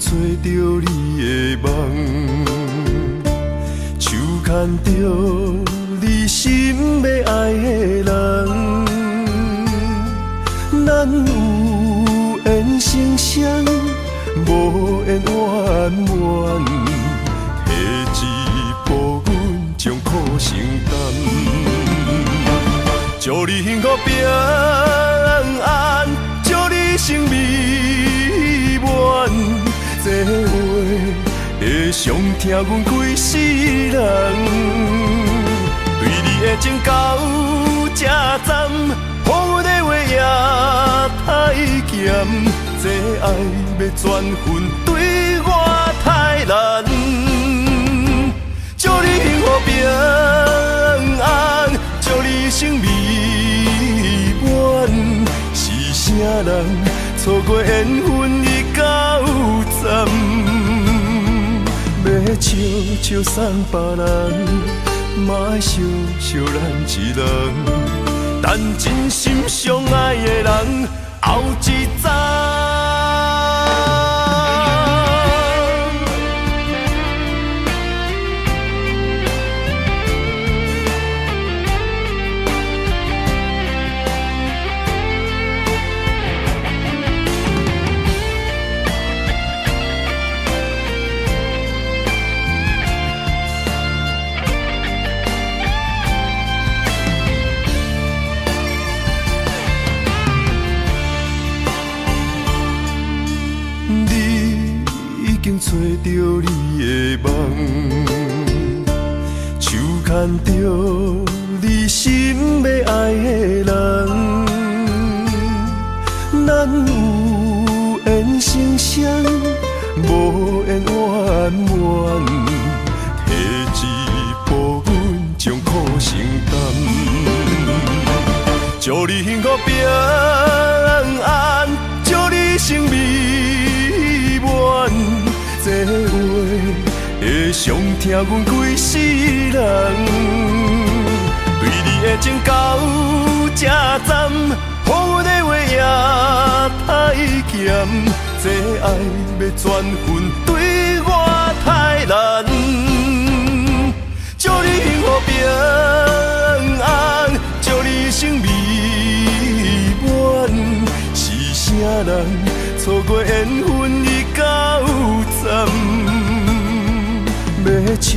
找到你的梦，手牵着你心要爱的人，咱有缘成双，无缘圆满，提一步阮将苦承担，祝你幸福平安，祝你生美满，这话会伤疼阮规世人，对你的情到这站，予阮的话也太咸，这爱要转分对我太难，祝你幸福平安，祝你生美满，是啥人错过缘分已到站，要笑笑送别人，嘛爱惜惜咱一人，等真心相爱的人后一站。找到你的梦，手牵着你心要爱的人，咱有缘成双，无缘圆满，提一步阮将苦承担，祝你幸福平安，祝你生美满，这话会伤疼阮规世人，对你的情到这站，予阮的话也太咸，这爱要转分对我太难，祝你幸福平安，祝你生美满，是啥人错过缘分已到站，要笑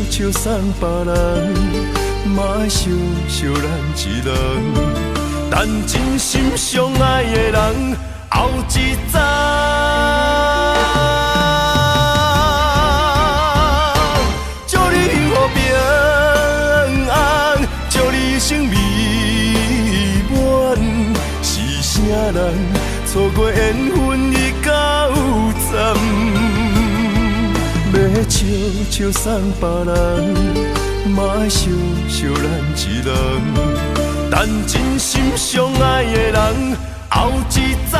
笑送别人，嘛爱惜惜咱一人，等真心相爱的人后一站。祝你幸福平安，祝你生美满，是啥人错过缘分已到站，要笑笑送别人，嘛爱惜惜咱一人，等真心相爱的人后一站。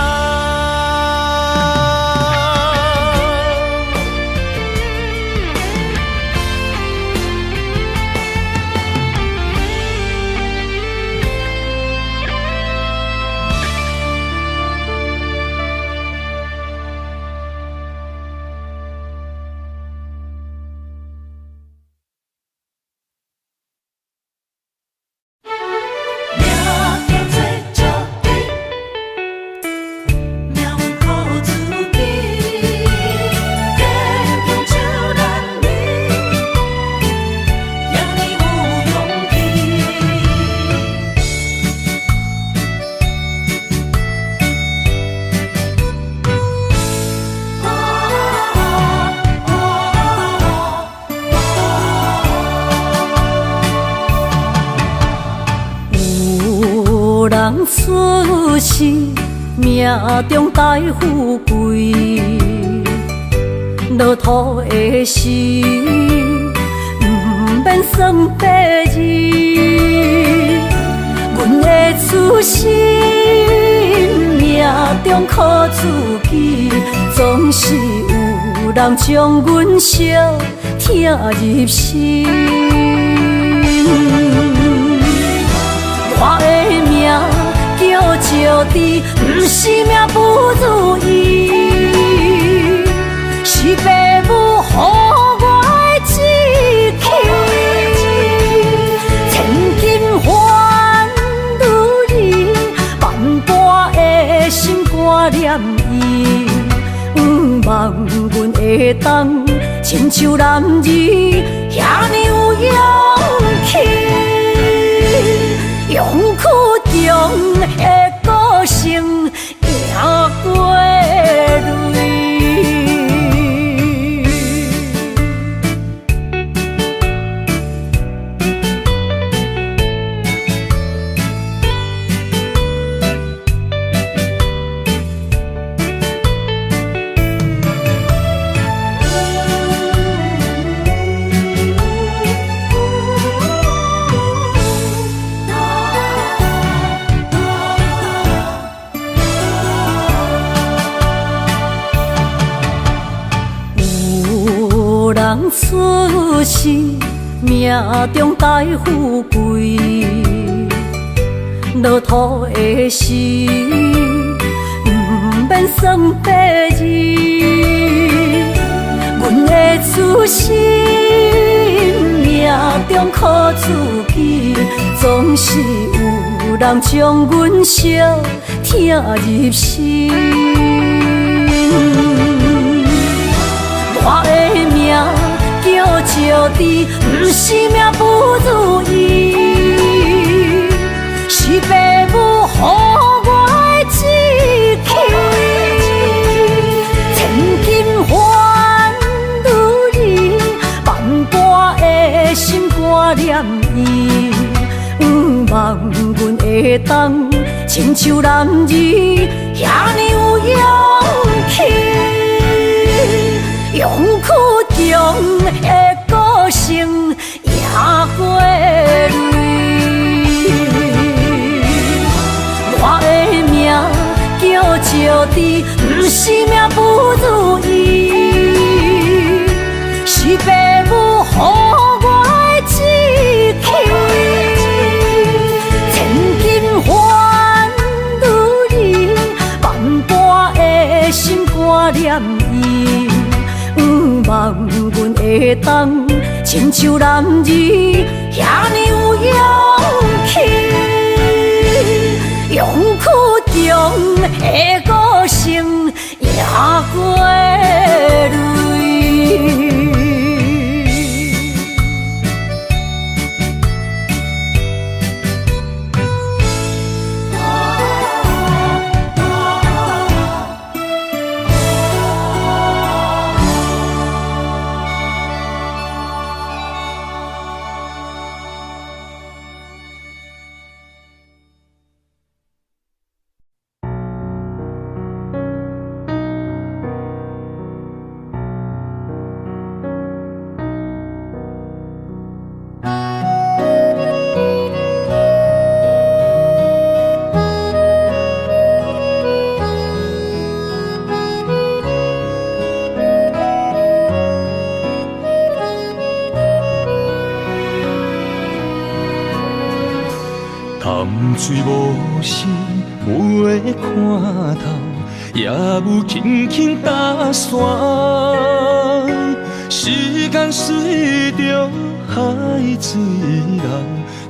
出世命中带富贵，落土的时，不免算白字。阮的出身命中靠自己，总是有人将阮惜疼入心。我的命叫石猪，不是命不如意。是父母予我的志气。千金换如意，万般的心挂念伊。望阮会当亲像男儿遐尼有勇气，勇气中的歌声赢过泪。人出世，命中带富贵，落土的时，不免算白字。阮的出身，命中靠自己，总是有人将阮惜疼入心。我的命叫石猪，不是命不如意，是父母予我的志气。千金换如意，万般的心挂念伊。望阮会当亲像男儿遐尼有勇气。勇气中的歌声赢过泪，我的命叫石猪，不是命不如意，是父母予我的志气。千金换如意，万般的心挂念伊。望阮会当亲像男儿遐尼有勇气，勇气中的歌声赢过泪。潭水无声，袂看透，也有轻轻打散。时间随着海水流，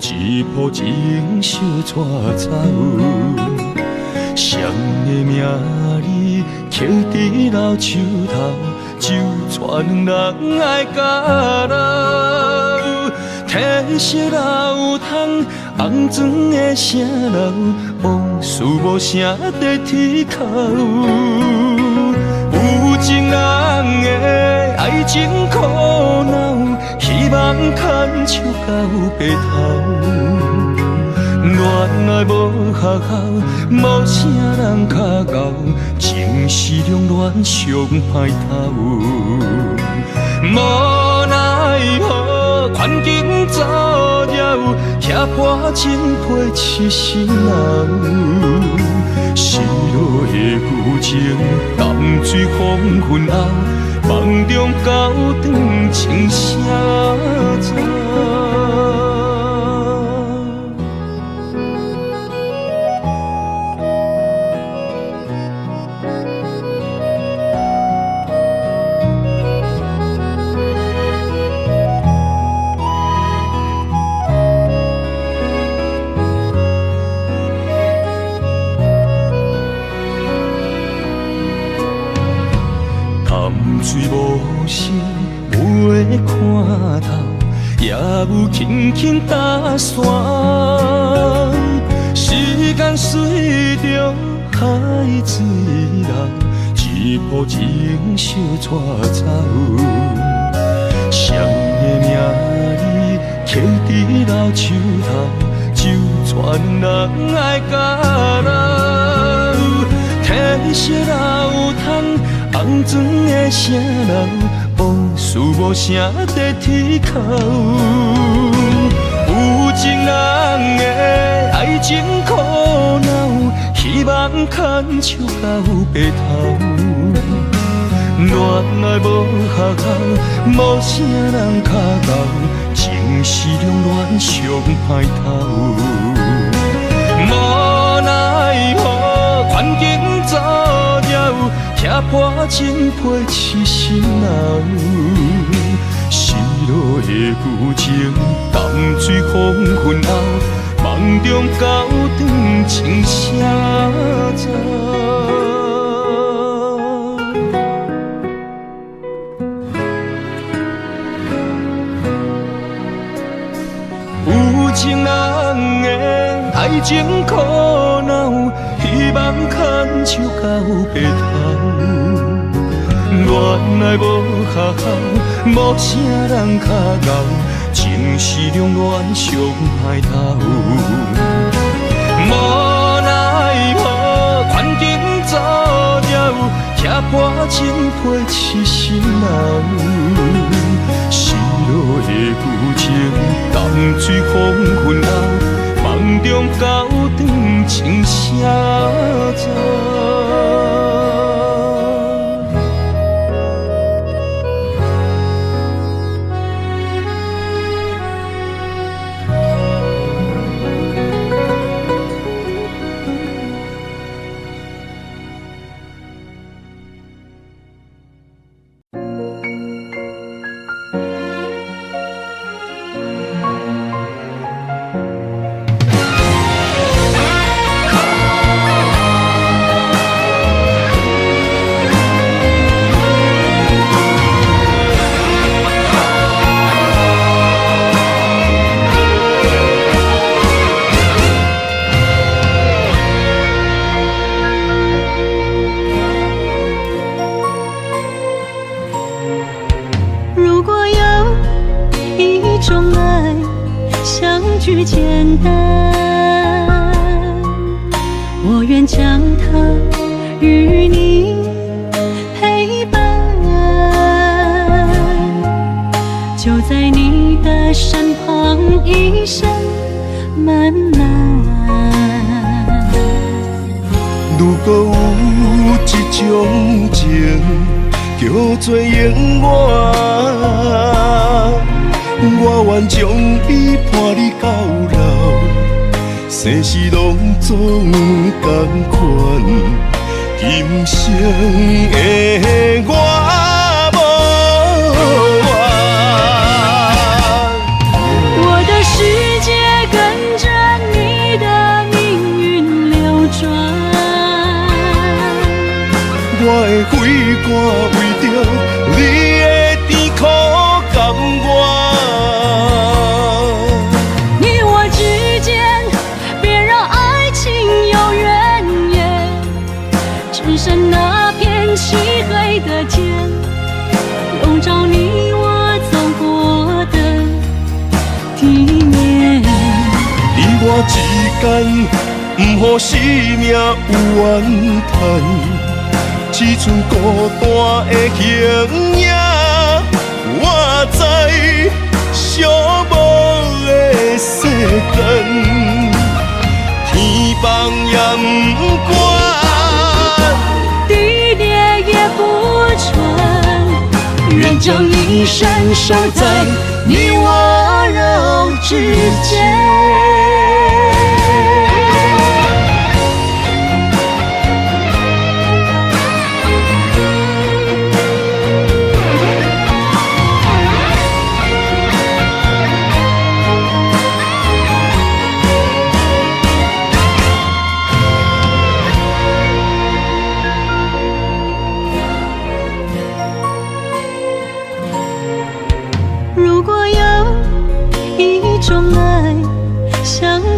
一步情相带走。谁的名字刻在老树头，就带两人爱甲老。褪色老窗，红砖的城楼，往事无声在天口。有情人的爱情苦恼，希望牵手到白头。恋爱无学校，无啥人较敖，情是中恋上歹头。无奈何，环境造谣，拆破情批痴心人。失落的旧情，淡水黄昏后，梦中高长情声走。水无声，袂看透，也有轻轻打散。时间随着海水流，一步情小带走。谁的名字刻伫老树头，就全人爱甲老。褪色老窗，红砖的城楼，无事无声在天口。有情人的爱情苦恼，希望牵手到白头。恋爱无学校，无啥人脚到，情是两恋上歹头。无奈何环境造谣，踢破情批痴心闹。失落的旧情，淡水黄昏后，梦中高长情谁知？有情人的爱情苦恼，希望牵手到白头。恋爱无学校，无啥人脚到，情是两恋上歹头。无奈何环境造谣，踢破情批痴心闹。失落的旧情，淡水黄昏后，梦中高长情谁知？简单，我愿将它与你陪伴，就在你的身旁，一生慢慢。如果有一种情叫做永远，我愿将伊伴你到老，生死拢总同款。今生的我无怨，我的世界跟着你的命运流转，我的血汗为着你的甜苦甘愿。只剩那片漆黑的天，笼罩你我走过的地面。你我之间，不予生命有怨叹，只剩孤单的形影。我知寂寞的世间，天放也不管。愿将一生守在你我肉之间。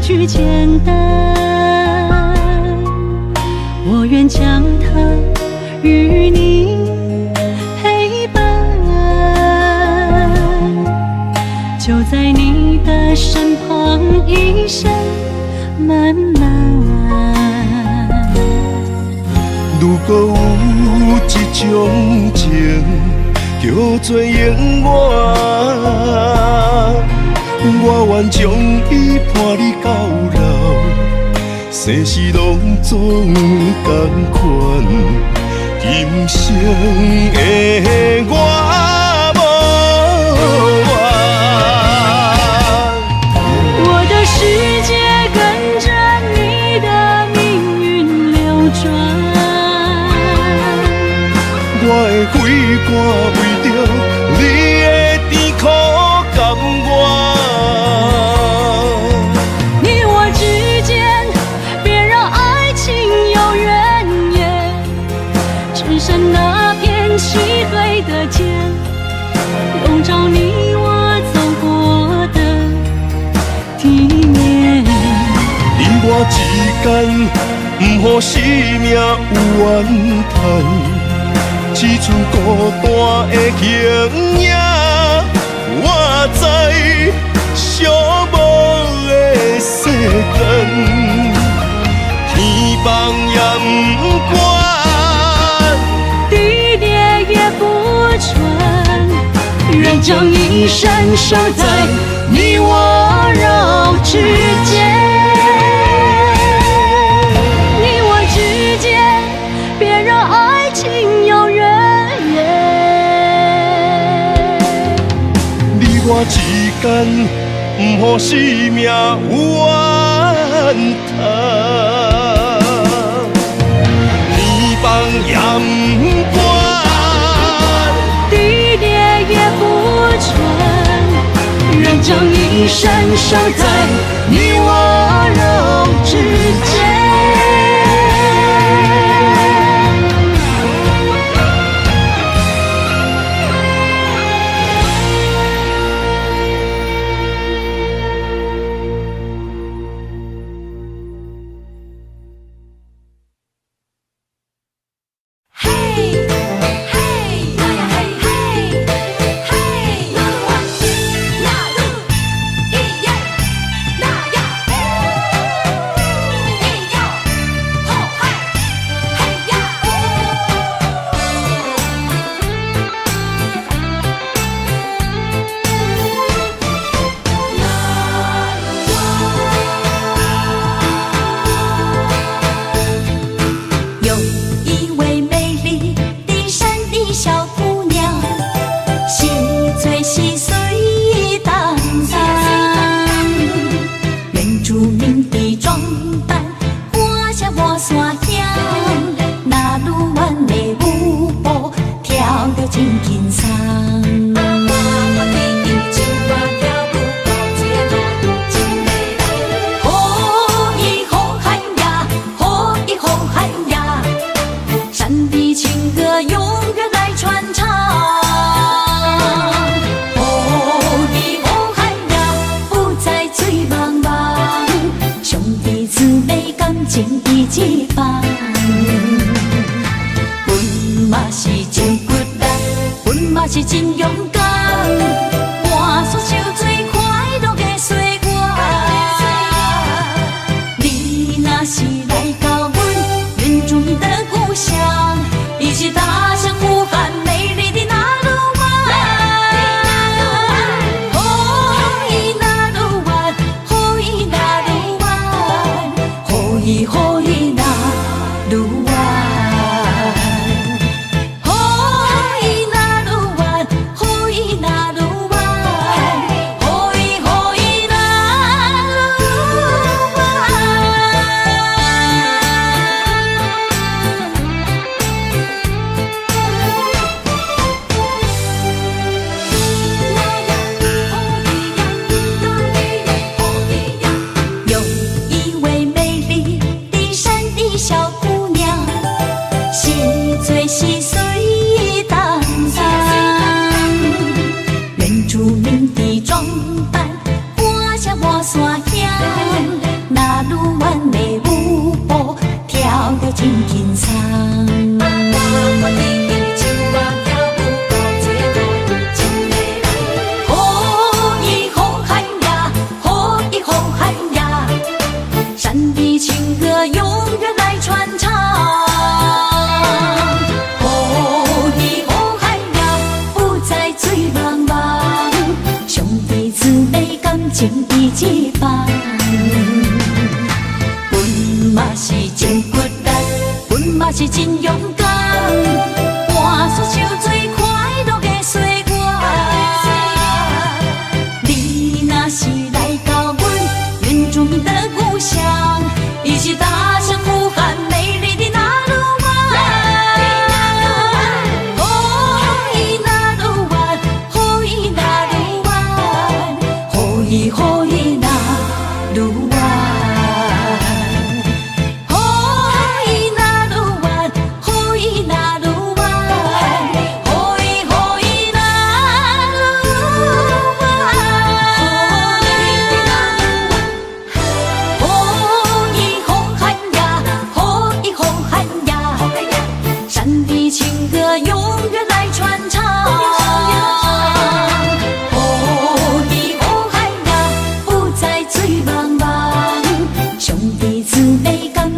句简单，我愿将它与你陪伴，就在你的身旁，一生漫漫。如果有一种情叫做永远，我愿将伊伴你到老，生死拢总同款，今生的我无怨。我的世界跟着你的命运流转，我的肺肝为着你的甜苦甘愿。你我之间别让爱情有怨言，只剩那片漆黑的街，笼罩你我走过的地面。你我之间，不予生命有怨叹。只剩孤单的形影，我知寂寞的世间，天崩也不管，地裂也不穿，愿将一生守在你我肉之间。你我之间，别让爱情有怨言。你我之间，不予生命有怨叹。天崩也不管，地裂也不穿，愿将一生守在你我肉之间。是真勇敢，换出受最快乐的岁月。你若是来到阮原住民的故乡，一起踏上呼喊美丽的那鲁湾。哦，伊那鲁湾，哦，伊那鲁湾，哦，伊那鲁湾。原住民的装扮，画下我山乡。是真勇敢，换出手最快乐的岁月。你若是来到阮原住民的故乡，伊是大声呼喊美丽的那鲁湾。哦，伊那鲁湾，哦，伊那鲁湾，哦，伊哦伊那鲁湾。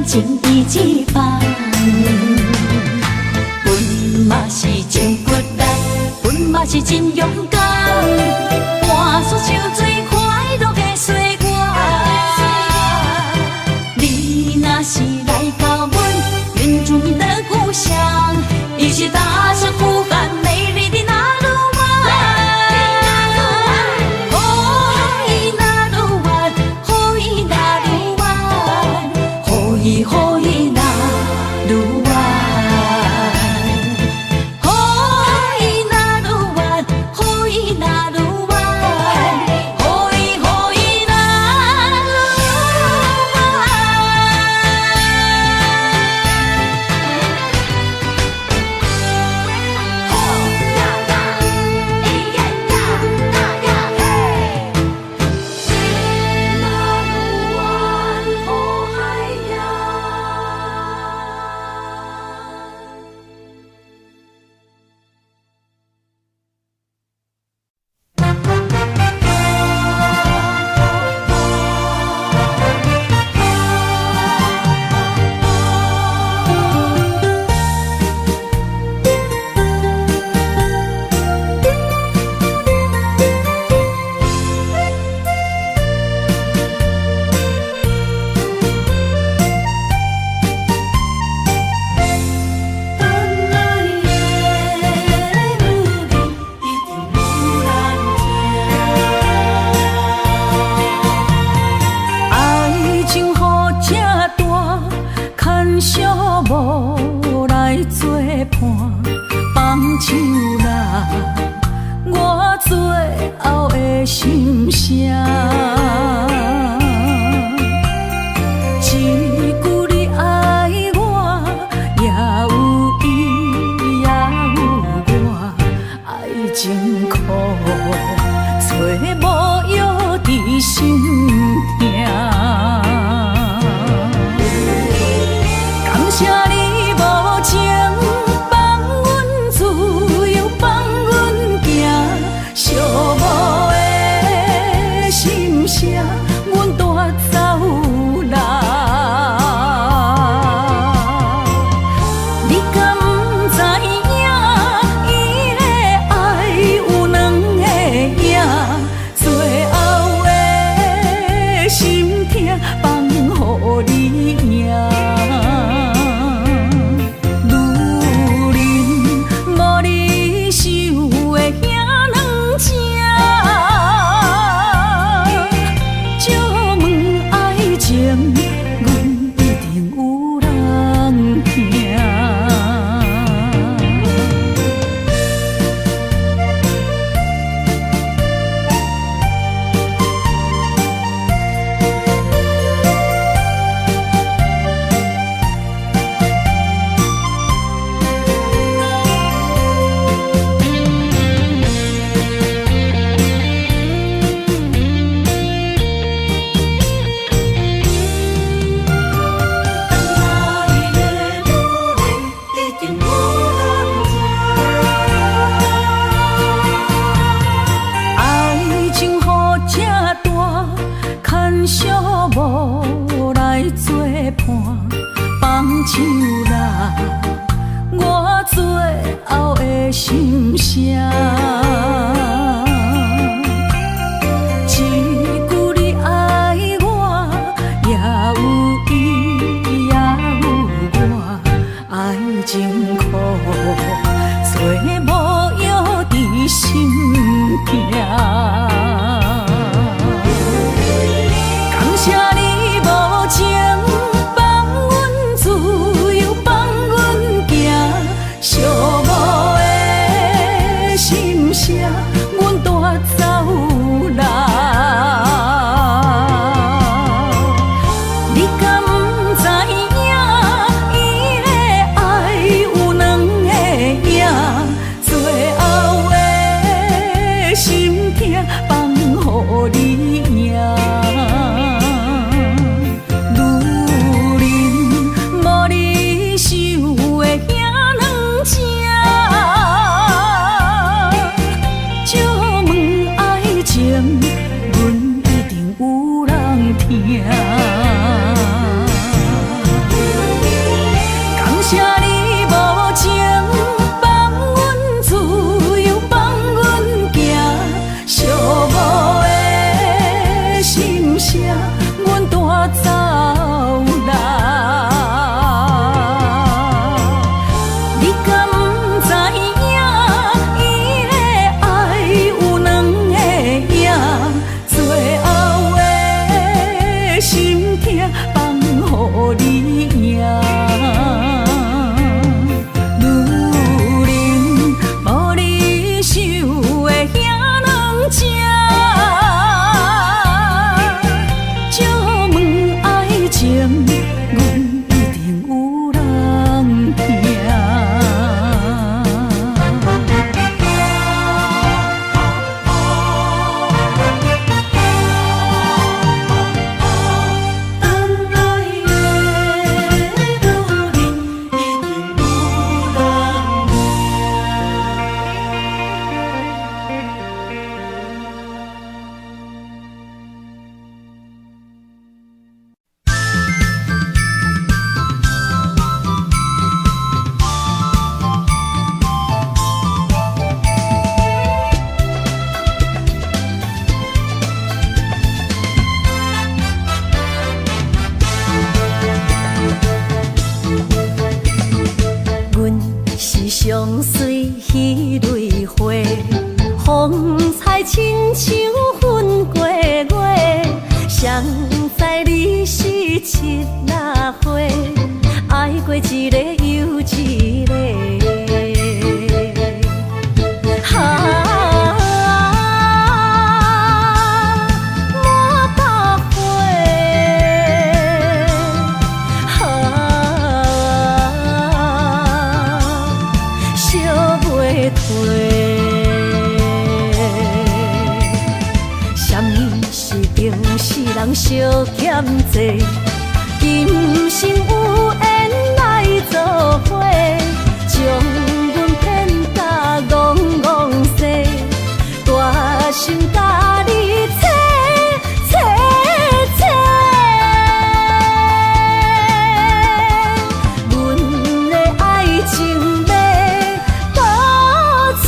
情义一方，阮嘛是真骨力，阮嘛是真勇敢，换出手最快乐的岁月。你若是来到阮原住民的故乡，伊是大声呼喊美丽的那鲁湾。哦，伊那鲁湾，哦，伊那鲁湾，哦，伊哦伊那鲁湾，哦，伊那鲁湾，哦，伊那鲁湾，哦，伊哦伊那辛苦，做无药伫心痛。感谢你无情放阮自由，放阮行，寂寞的心声，阮带走啦。相随彼蕊花，风采亲像云过月。谁知你是七那花，爱过一个又一个。人相欠债，今生有缘来作伙，将阮骗甲戆戆西，大心甲你切切切，阮的爱情要倒找。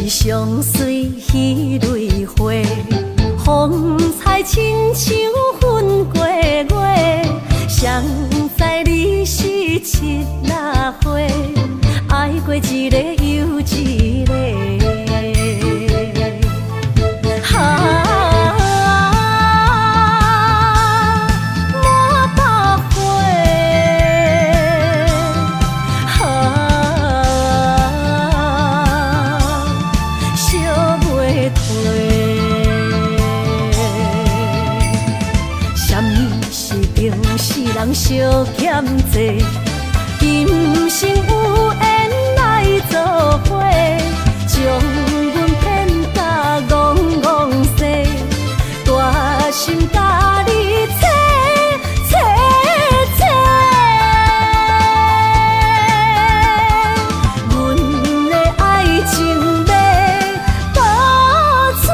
相随彼蕊花，风采亲像云过月。谁知你是七那花，爱过一个又一个。人相欠债，今生有缘来作伙，将阮骗甲戆戆西，大心甲你切切切，阮的爱情要倒找。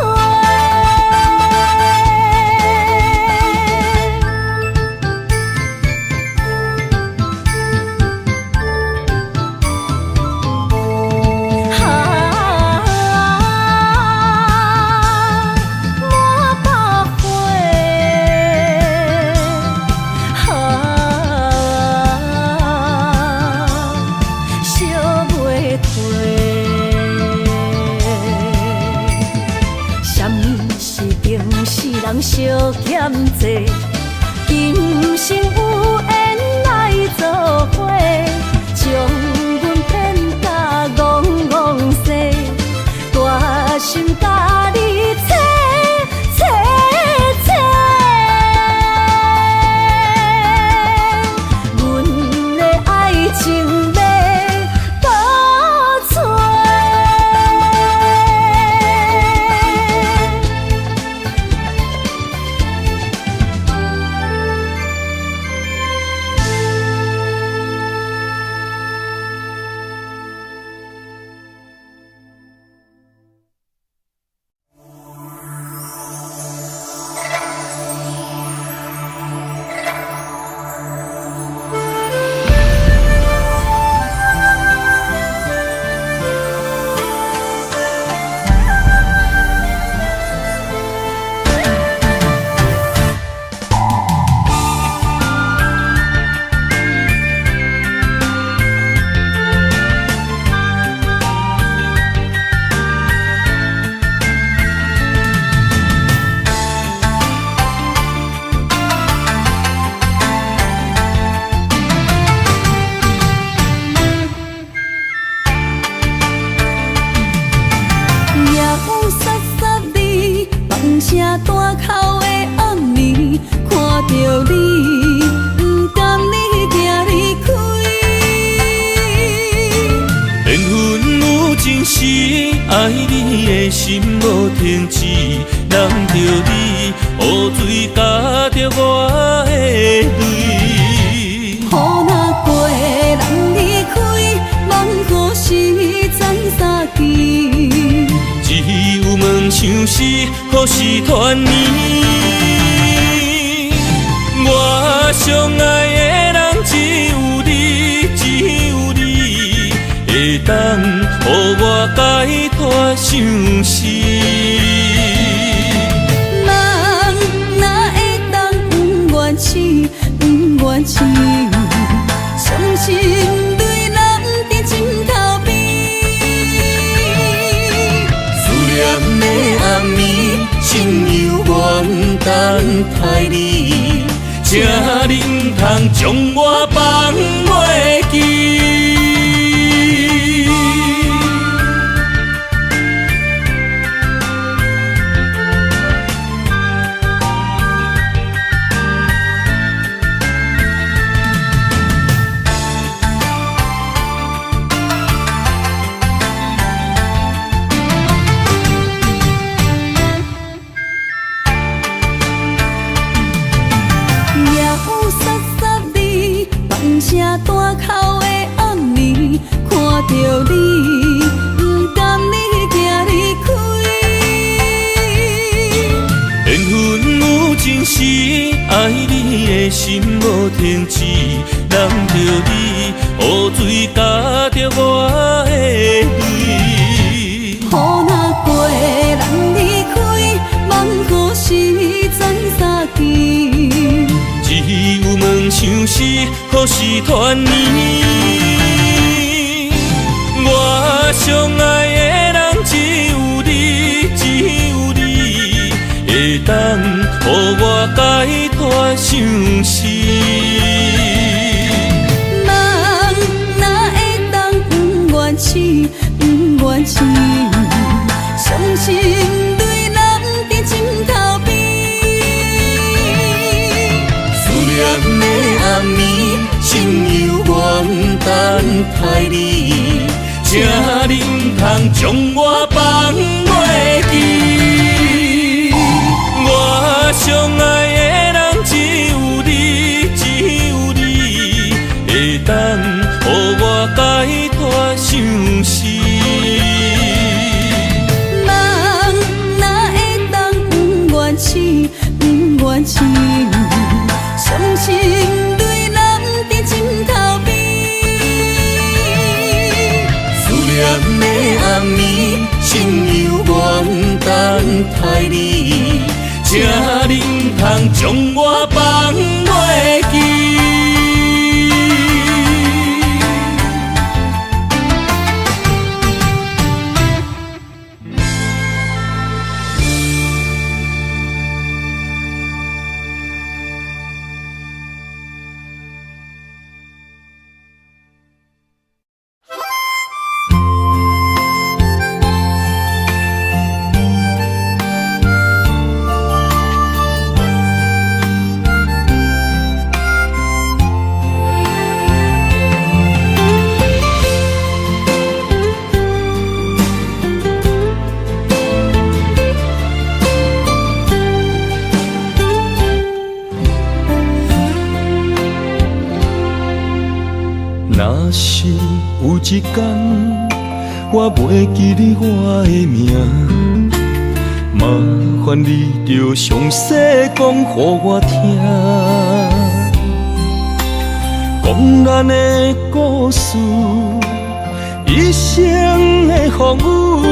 惜欠债，今生有缘来做伙，将阮骗甲戆戆西，大心甲你切切切，阮的爱情要倒找。爱你的心无停止，人着你，雨水加着我的泪。雨若过，人离开，望雨时怎相见？只有问相思，何时团圆？我相爱的人只有你，只有你，会当予我解脱相思。人哪会当不愿醒，不愿醒？伤心对人伫枕头边，思念的暗暝，心犹原等待你，这你不通将我放袂记。声大口的暗暝，看着你，不甘你行离开。缘分有真实，爱你的心无停止，人着你，雨水加着我的泪。雨若过，人离开，望雨时怎相见？只有问相思，何时团圆？我相爱的人只有你，只有你，会当予我解脱相思。人哪会当不愿醒，不愿醒？伤心对人伫枕头边。念的暗暝，心犹原等待你，这你不通将我放袂记。我相爱的人只有你，只有你，会当予我解脱相思。人哪会当不愿醒，不愿醒？伤心对人伫枕头边，思念的暗暝，心犹原等待你，这你不通将我放袂记。一天，我袂记你我的名，麻烦你着详细讲予我听，讲咱的故事，一生的风雨，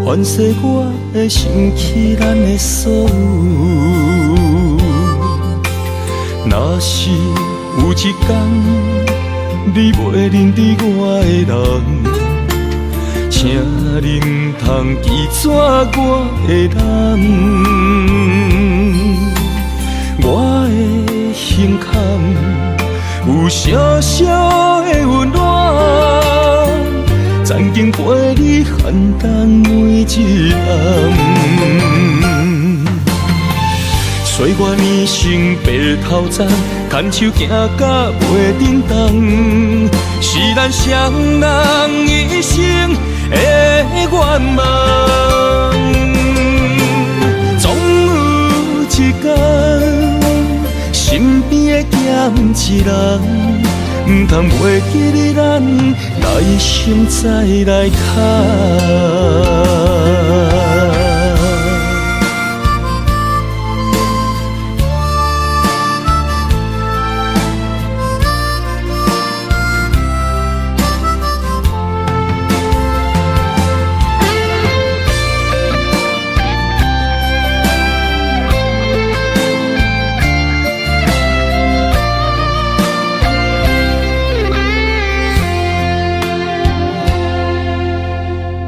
反噬我会想起咱的所有。若是有一天你袂认得我的人，请恁通记住我的难，我的心坎有小小的温暖，曾经陪你寒冬每一暗。岁月年成白头鬃，牵手行到袂振动，是咱双人一生的愿望。总有一天，身边的欠一人，唔通袂记你咱来生再来看。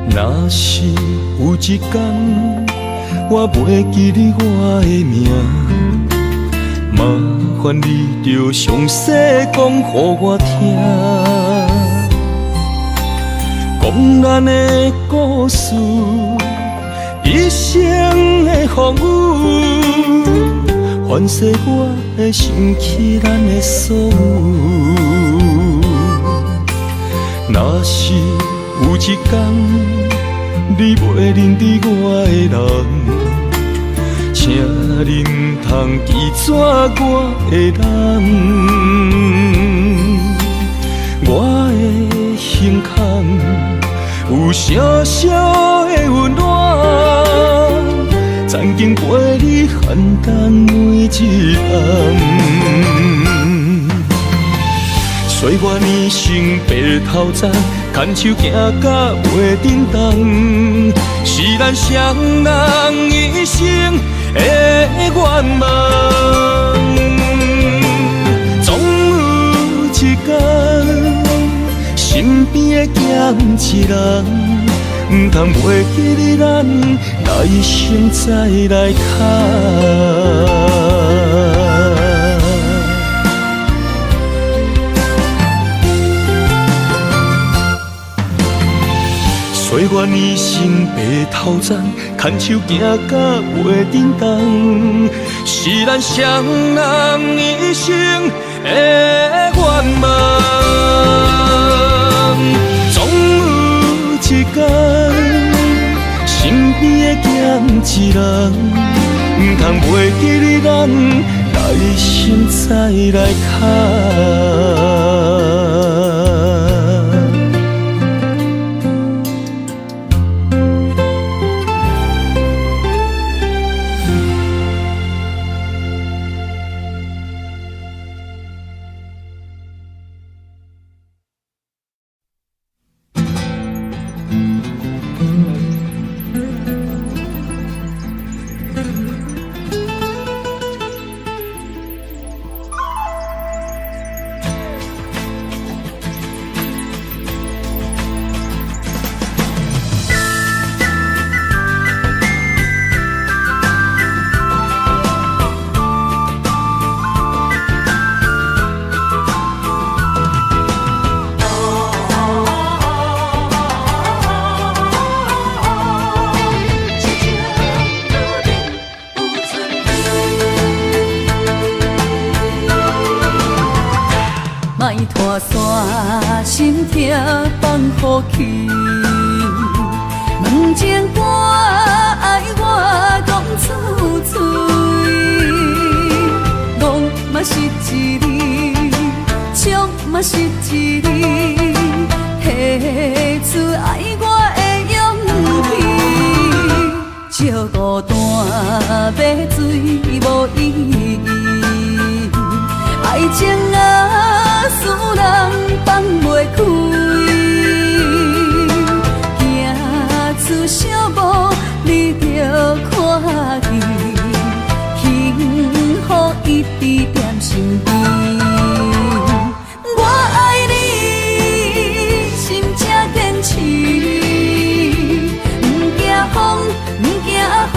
若是有一天，我袂记你我的名，麻烦你着详细讲予我听，讲咱的故事，一生的风雨，反噬我会想起咱的所有。若是有一天你袂认得我的人，请恁通记住我的难，我的心坎有小小的温暖，曾经陪你寒冬每一暗。岁月年成白头鬃，牵手行到袂振动，是咱双人一生的愿望。总有一天，身边的欠一人，唔通袂记你咱来生再来看。岁月年成白头鬃，牵手行到袂振动，是咱双人一生的愿望。总有一天，身边的欠一人，唔通袂记你咱来生再来看。心痛放乎去，问情歌爱我讲出嘴，戆嘛是一字，唱嘛是一字。石孤单要水无意义，爱情啊，使人放袂开，行出小步你着看见，幸福一直踮身边。我爱你，心正坚持，不惊风，不惊雨，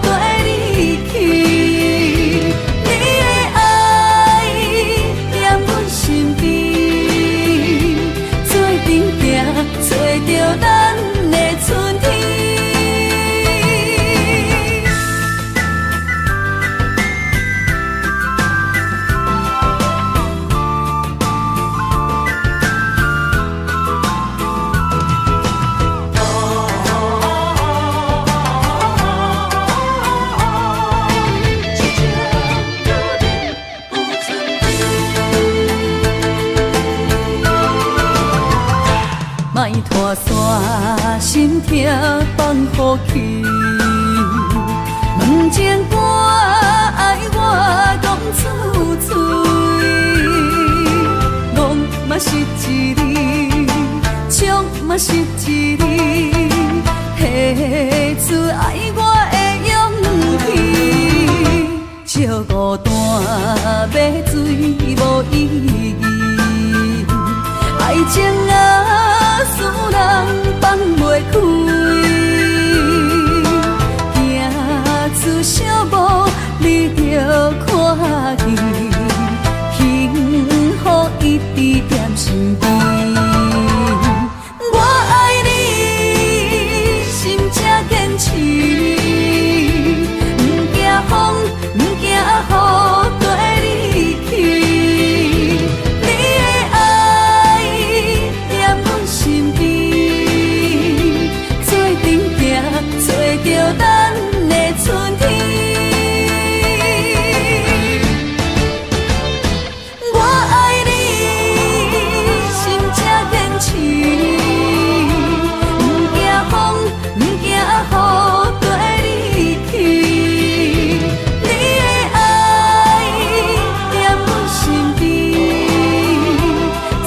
跟你去。你的爱踮阮身边，做阵行，找着咱的春天。莫拖山，心痛放乎去。问情歌爱我讲出嘴，戆嘛是一字，唱嘛是一字，提出爱我的勇气。石孤单要水无意义，爱情啊，使人放袂开，行出小步你着看见，幸福一直踮身边。我爱你，心正坚持，不惊风，不惊雨，跟你去。你的爱踮阮身边，做阵行，找着咱的春天。我爱你，心正坚持，不惊风，不惊雨，跟你去。你的爱踮阮身边，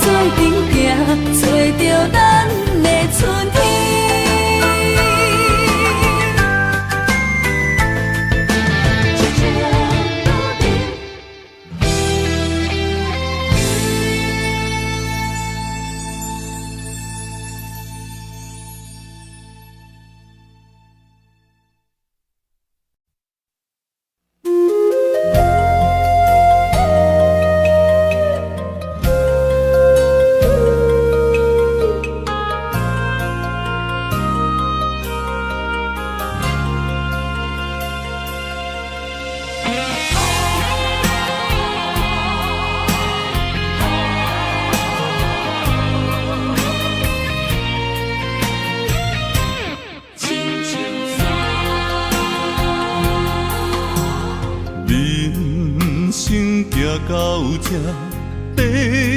做阵行，找着咱的春天。人生行到这，爬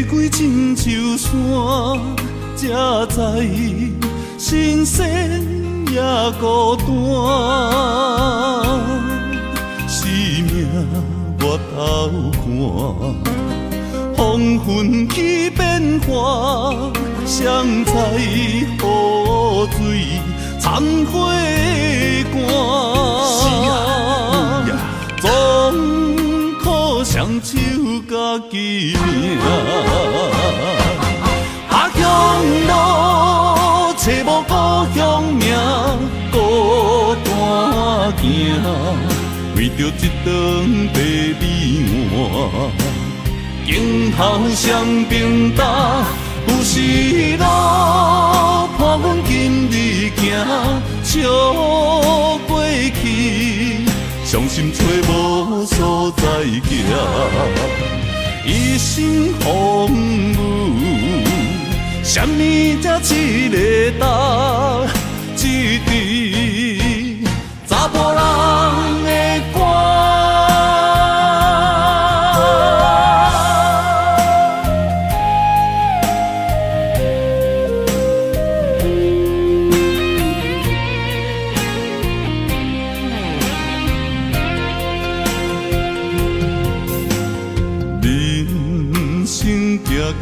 过亲像山，才知新鲜也孤单。生命我头看，风云起变化，谁知雨水残花寒。总靠双手家己拼，阿乡路找无故乡名，孤单行，为着一顿白米碗，今后双平担，有时路伴阮今日行，笑过去。伤心找无所在行，一生风雨，什么才一个答？一支查甫人的歌。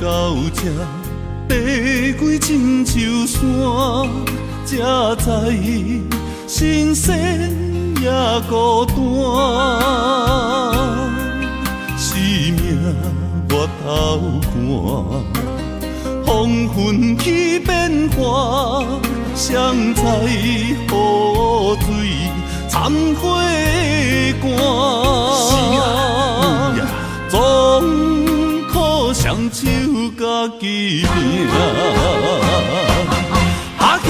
到这，爬过亲像山，才知新鲜也孤单。生命越头寒。黄昏去变化，谁知雨水掺火寒。总靠双手家己拼。下乡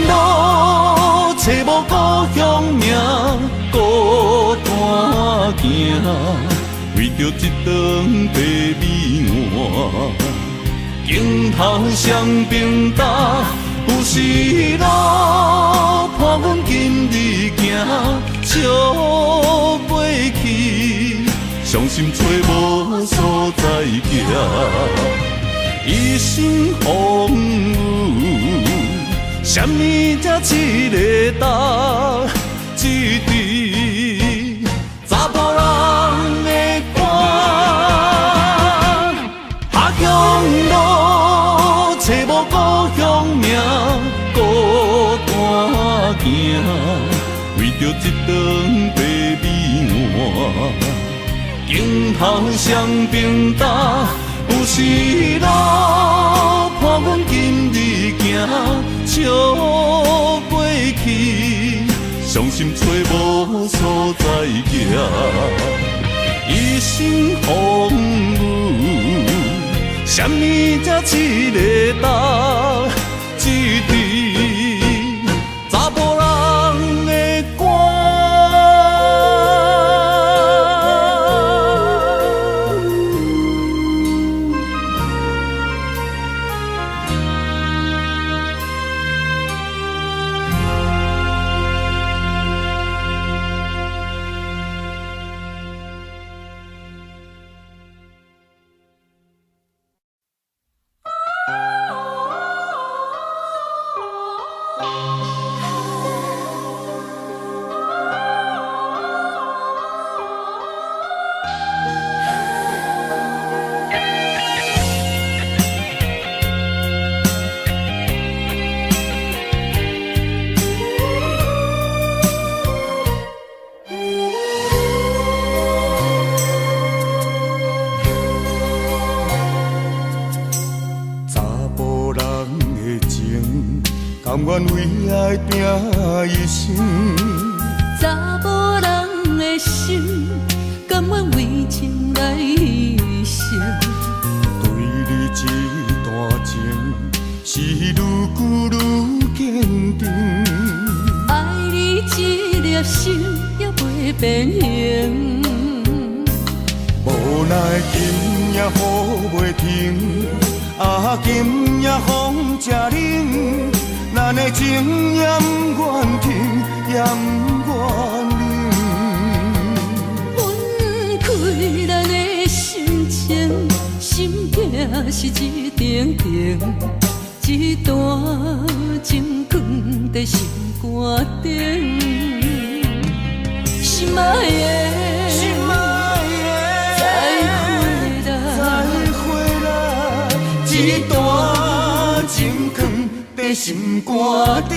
路，找无故乡名，孤单行，为着一顿白米碗。镜头双平搭，有时路伴阮今日行，笑过去，伤心找无所在行。一生风雨，什么才一个答？一滴查甫人的肝。下乡路，找无故乡名，孤单行，为着一顿白米碗。镜头双平搭，有时路伴阮今日行，笑过去，伤心找无所在行。一生风雨，什么才一个答？一滴查甫人的肝。甘愿为爱拼一生，查某人的心，甘愿为情来牺牲。对你这段情，是愈久愈坚定。爱你这粒心也袂变形。无奈今夜雨袂停，今夜风正冷。咱的情也不愿停，也不愿冷。分开咱的心情，心境是一定定，一段情放在心肝顶。心爱的，再回来，一段情放在心肝顶。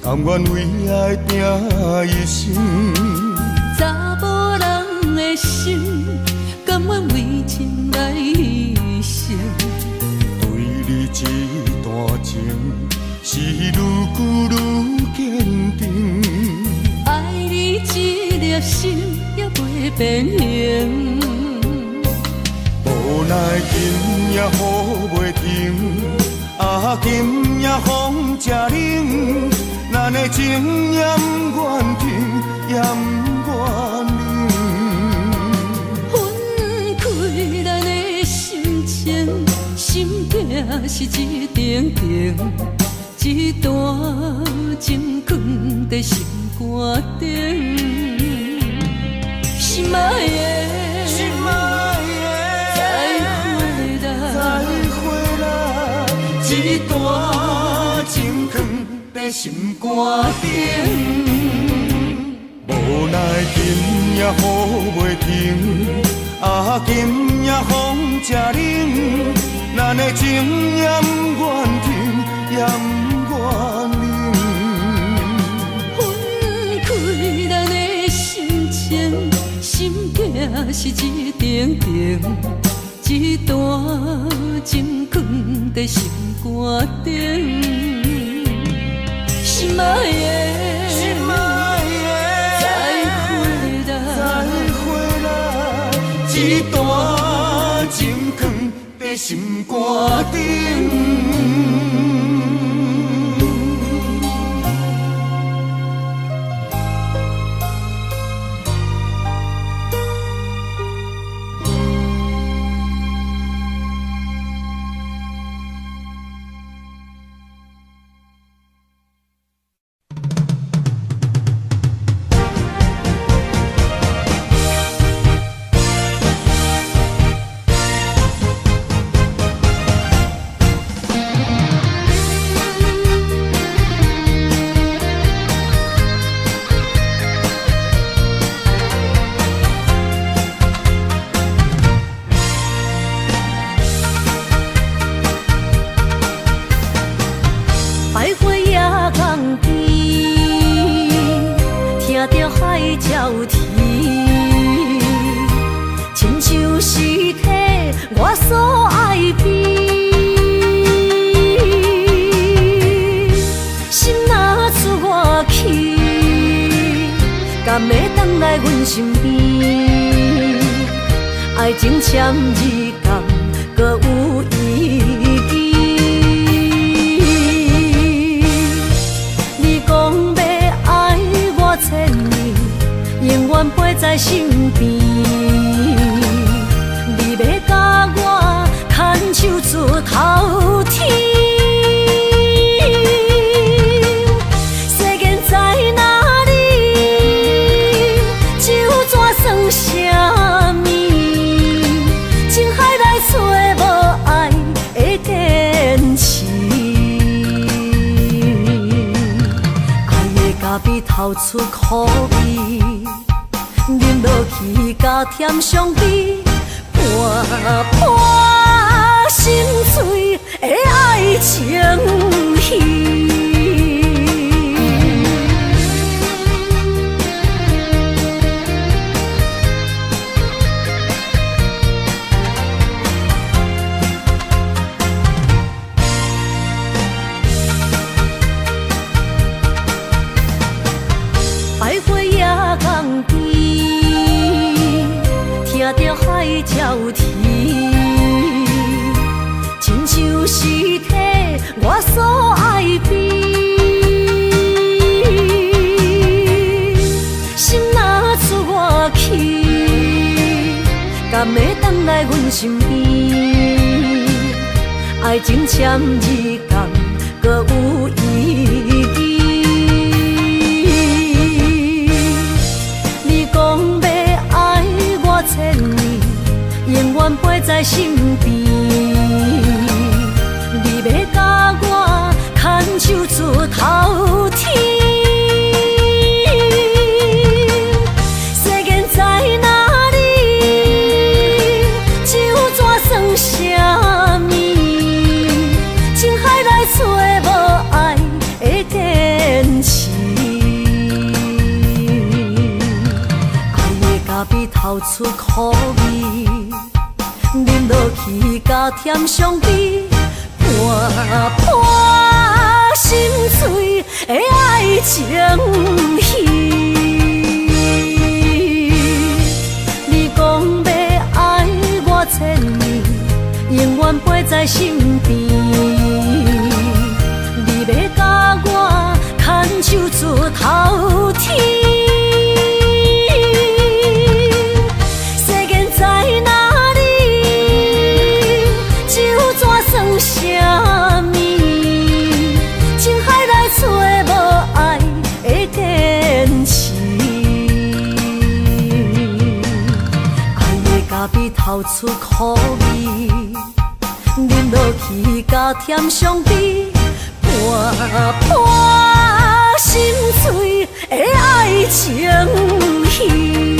甘愿为爱拼一生，查某人的心，甘愿为情来牺牲。对你这段情，是愈久愈坚定。爱你这粒心也袂变形。无奈今夜雨袂停，今夜风正冷。咱的情也不愿停，也不愿冷。分开咱的是一顶顶，一段情放在心肝顶。心爱的，心爱的，再会啦，一段情放在心肝顶。无奈今夜雨袂停，啊，今夜风正冷，咱的情也不愿停，也不愿冷。分开咱的心情，心境是一顶顶，一段情放在心肝顶。心爱的，心爱的，再会啦，一段情放在心肝顶。百花夜港边，听着海鸟啼，亲像是体我所爱边。心若出我去，敢会回来阮身边？爱情签字讲，搁有意义。永远陪在身边，你要甲我牵手出头天。世间在哪里，就怎算什么？情海来找无爱的坚持，爱的咖啡透出苦味。饮落去，加添伤悲，伴伴心碎的爱情戏。百花夜港边，听着海鸟啼，亲像是体我所爱边。心若出我去，敢会回来阮身边？爱情签字讲，搁有意义。千年，永远陪在身边。你要甲我牵手出头天。世间在哪里，就怎算什么？情海来找无爱的坚持。咖啡透出苦味，饮落去加添伤悲，伴伴心碎的爱情戏。你讲要爱我千年，永远陪在身边。你要甲我牵手出头天。在哪里，就怎算什哭出苦味，饮落去甲甜相比，盘盘心碎的爱情戏。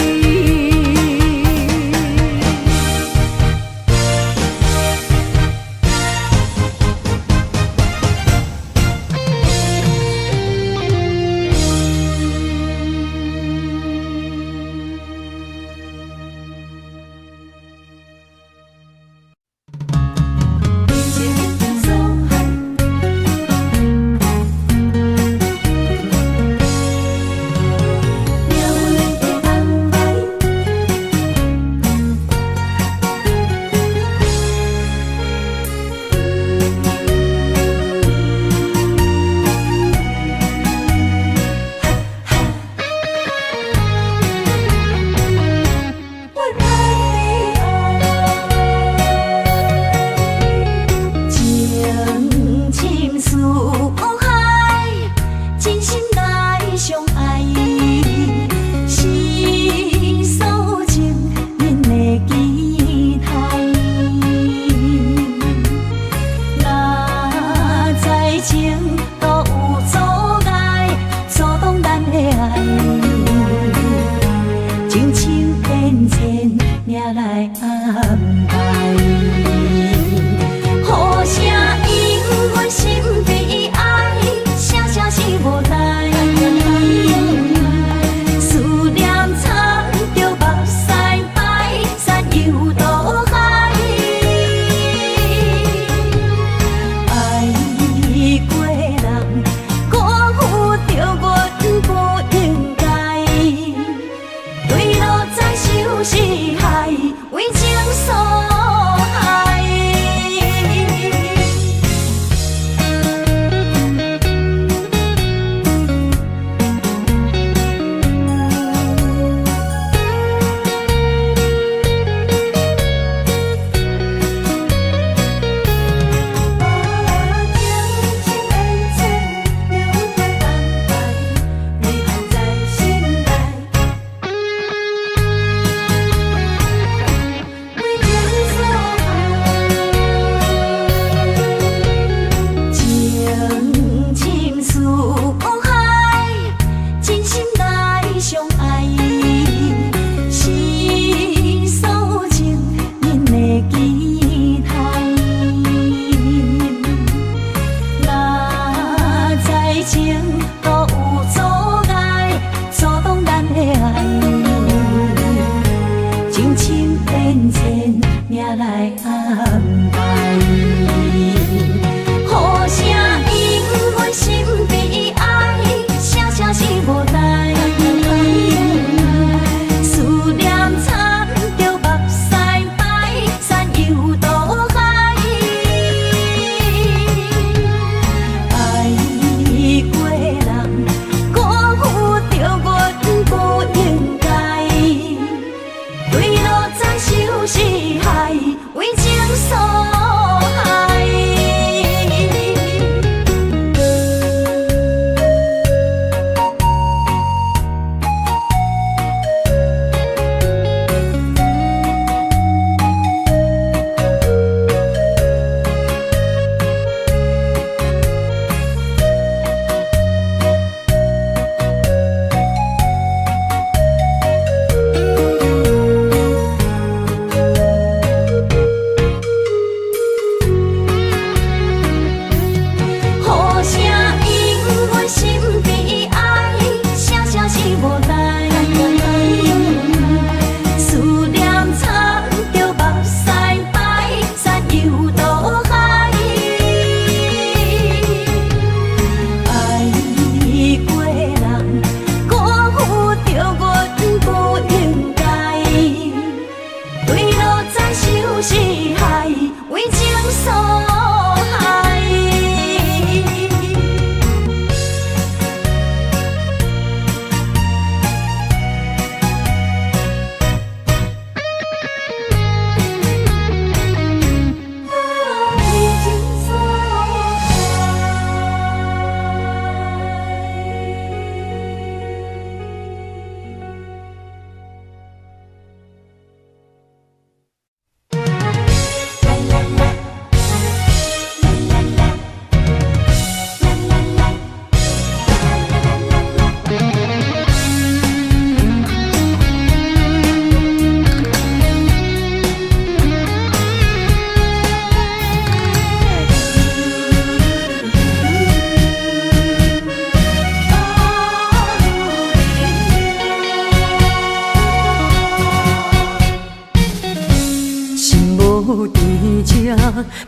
无甜吃，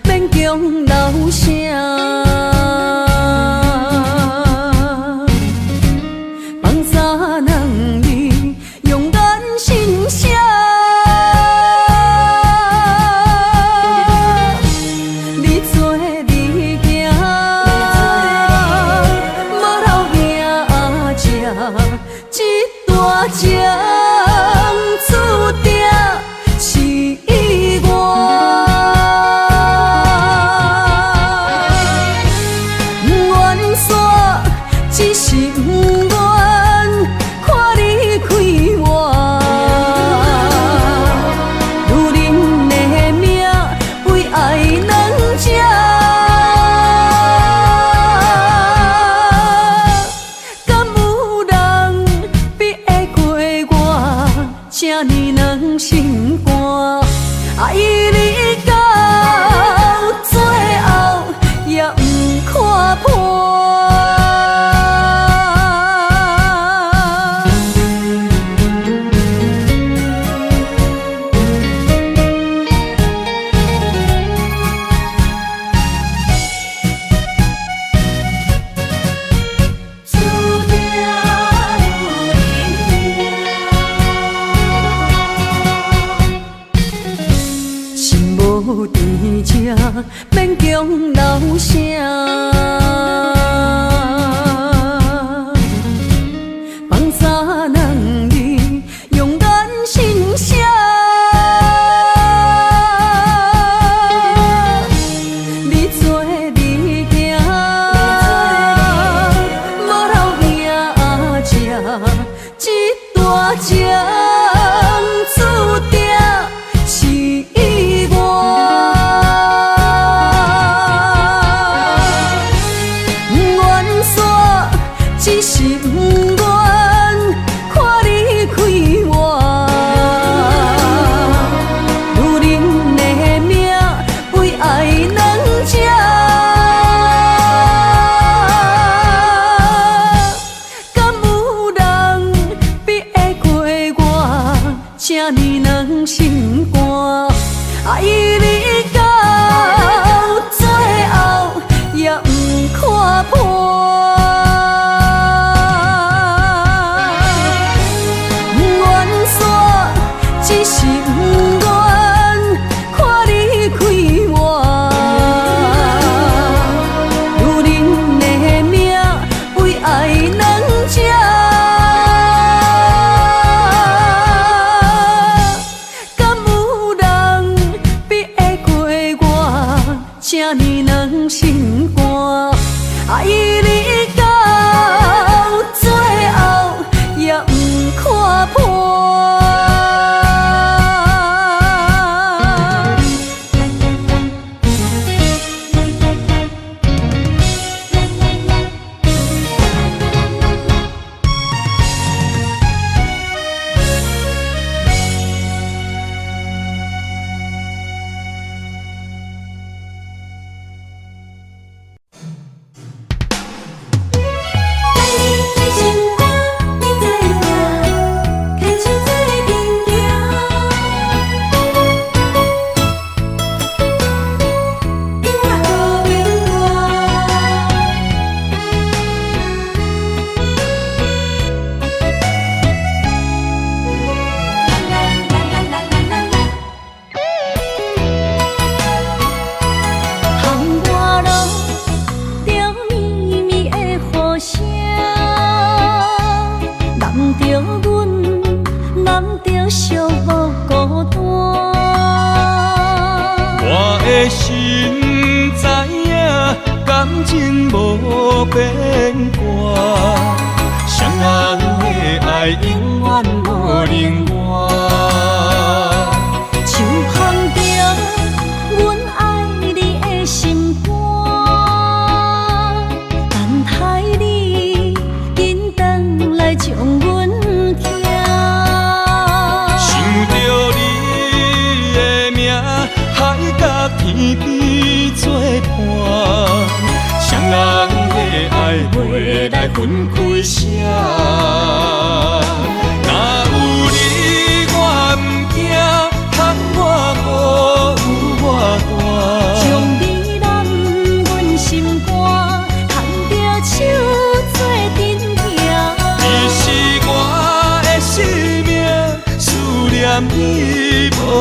免强留声。放撒人你用咱心声，你做你行，无留命吃，一大情注定是我。愿煞只是不愿看你开我，女人的命为爱两只，敢有人比会过我这呢软心肝？爱你到最后也不看破。心无甜吃，免强留声。放撒人你用咱心声，你做你行，无留命吃，一大情注定是我。愿煞只是不愿看你开我，女人的命为爱两只，敢有人比会过我这呢软心肝？爱你到最后也不看破。愿煞只是不愿看你开我，女人的命为爱两只，敢有人比会过我这呢软心肝？爱你到最后也不看破。的心知影，感情无变卦，双人的爱永远无冷漠。就放着阮爱你的心肝，等待你紧回来将阮听。想着你的名，海甲天边作伴，双人的爱袂来分开啥。若有你我不惊，通我无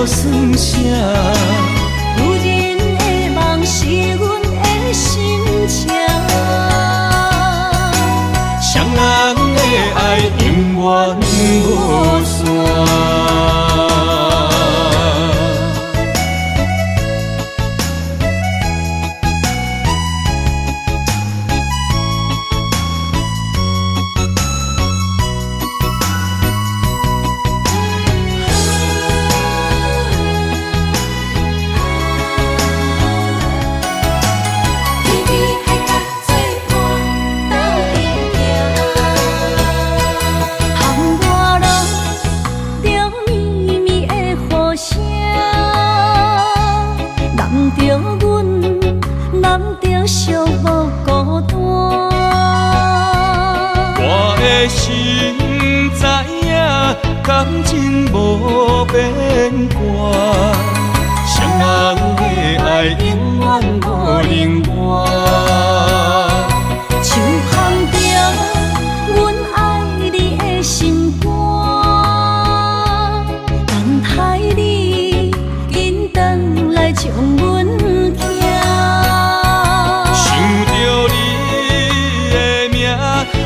无算啥。女人的梦是阮的心情，双人的爱永远无散。感情无变卦，双人的爱永远无冷漠。就放着阮爱你的心肝，等待你紧转来将阮惊。想着你的名，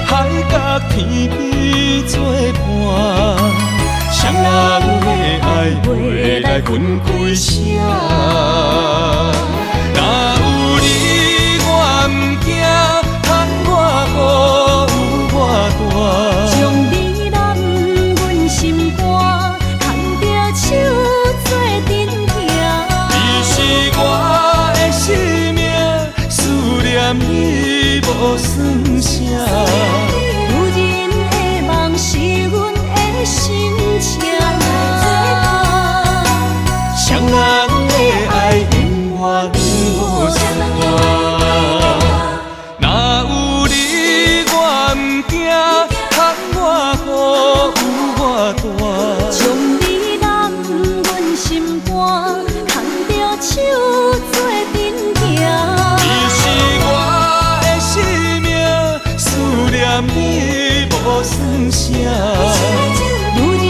海角天边作伴。双人的爱袂来分开声，若有你我毋惊，喊我好有我大。将你揽阮心肝，牵着手做阵行。你是我的生命，思念你无算啥。女人的梦是阮的心情，双人的爱永远无散。若有你我毋惊，喊我好有我大。将你揽阮心肝，牵着手做阵行。你是我的生命，思念你无算啥。女人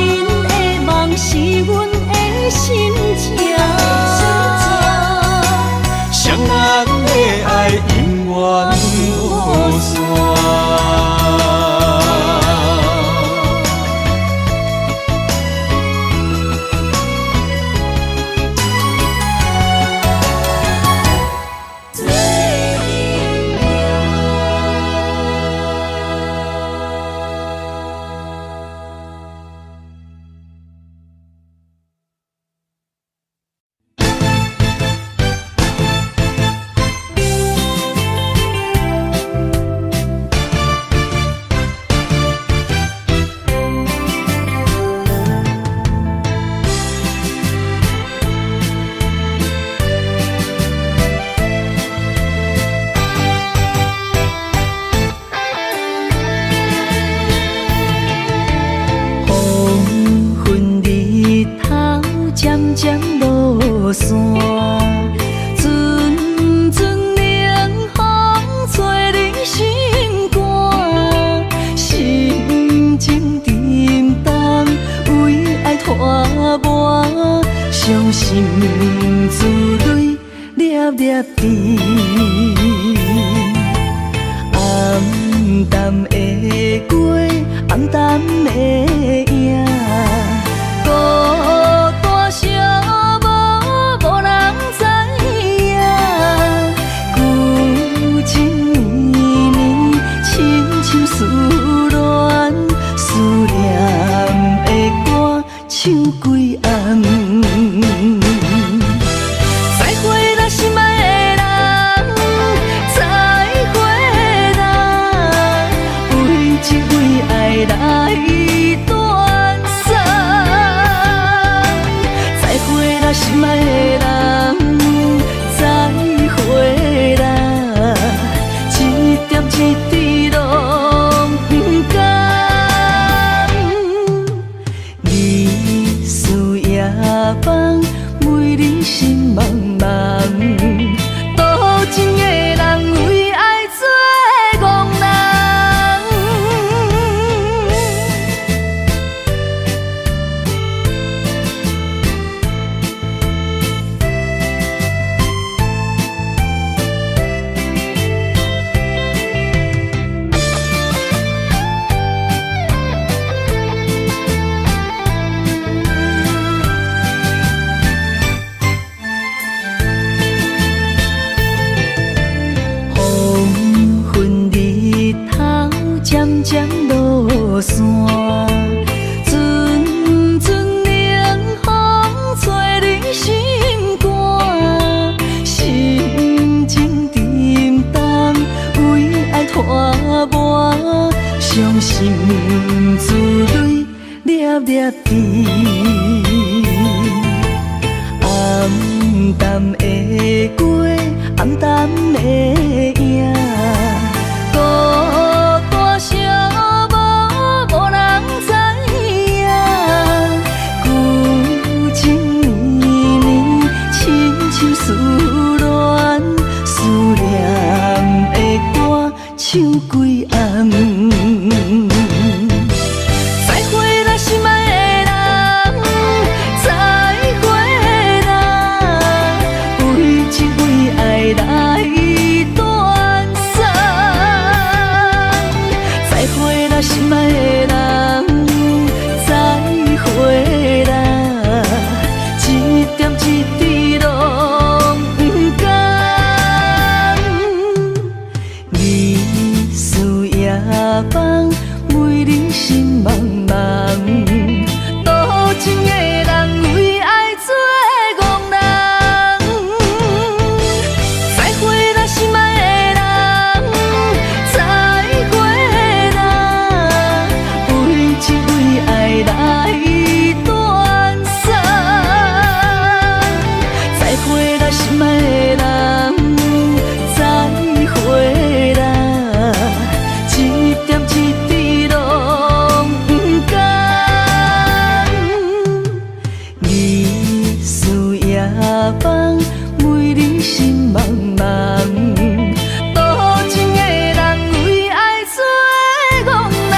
的梦是阮的心情，双人的爱永远无散。渐落山，阵阵凉风吹入心肝，心情沉重，为爱拖磨，伤心珠泪粒粒滴。暗淡的过，暗淡的影。思恋，思念的歌唱几暗。再会啦，心爱的人，再会啦，为这为爱来大心珠泪粒粒滴。暗淡的月，暗淡的影，孤单寂寞，无人知影。旧情绵绵，深深思恋，思念的歌唱几暗。再会啦，心爱的人，再会啦，为这为爱来断送。再会啦，心爱的人，再会啦，一点一滴拢不甘。日思夜梦，为你心茫茫，多情的人为爱做憨人。再会啦，心爱的人，再会啦，为这为爱来断送。再会啦，心爱的人，再会啦，一点一滴拢不甘。日思夜梦，为你心茫茫，多情的人为爱做憨人。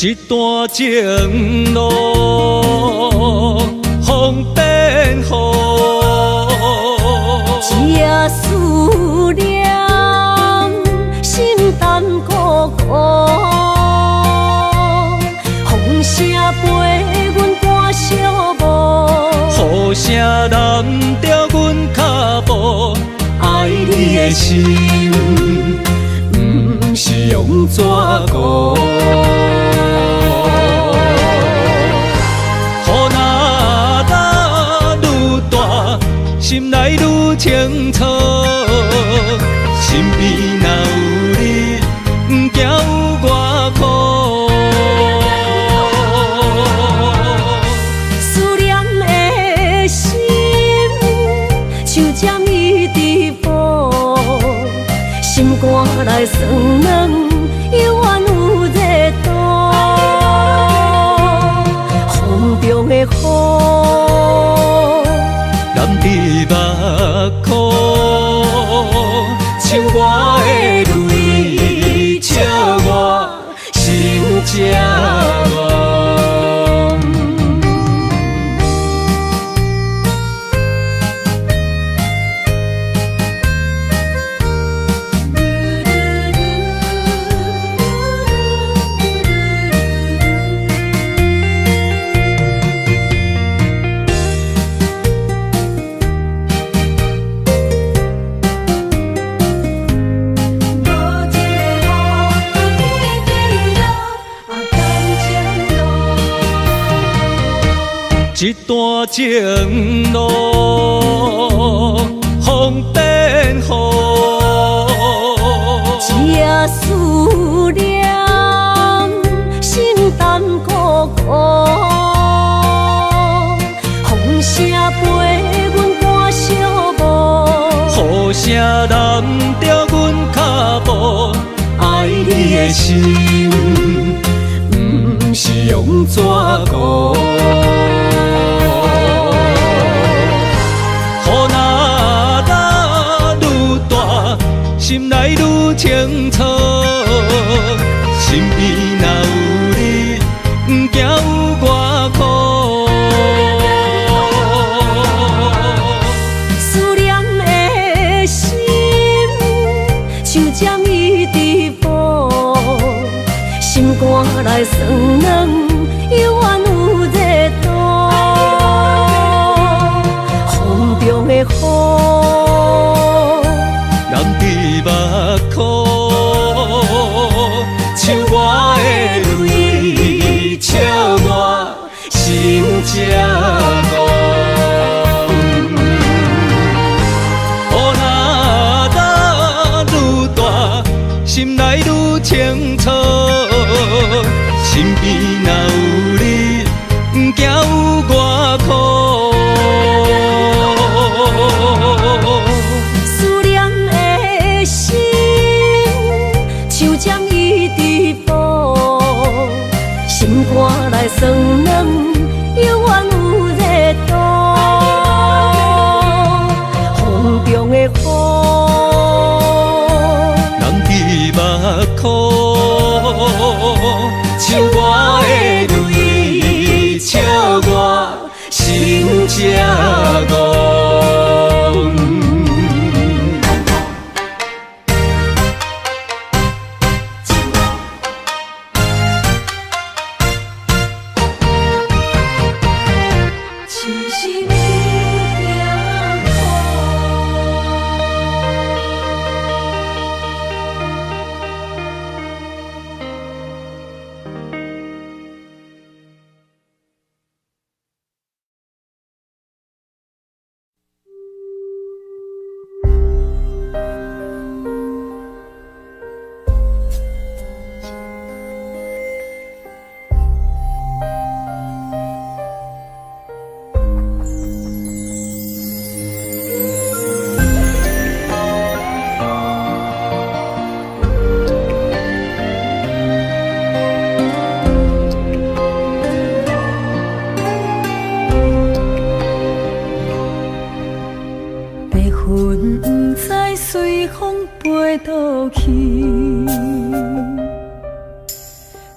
一段情路风变雨，一夜思念，心淡孤孤。风声陪阮赶小步，雨声染着阮脚步，爱你的心不是用纸糊。心内愈清楚，心边若有你，不惊有我苦。思念的心像针一直补，心肝内酸软，犹原有热度。风中的雨，染伫目眶，像我的泪，笑我心这乱。一段情路风变雨，一夜思念，心淡孤孤。风声陪阮赶小步，雨声染着阮脚步，爱你的心不是用纸糊。心内愈清楚，身边若有你，有偌苦。思念的心，像针伊伫补，心肝来酸软，犹原有热度。风中的雨，人伫目眶，像我的泪，笑我心这戆。雨若愈大，心内愈清楚。身边若有你，不惊有偌苦。思念的心，像针伊伫补，心肝来酸软，犹原有热度。风中的雨，人伫目眶，像我的泪，笑我心这戆。只是你惊白云不知随风飞倒去，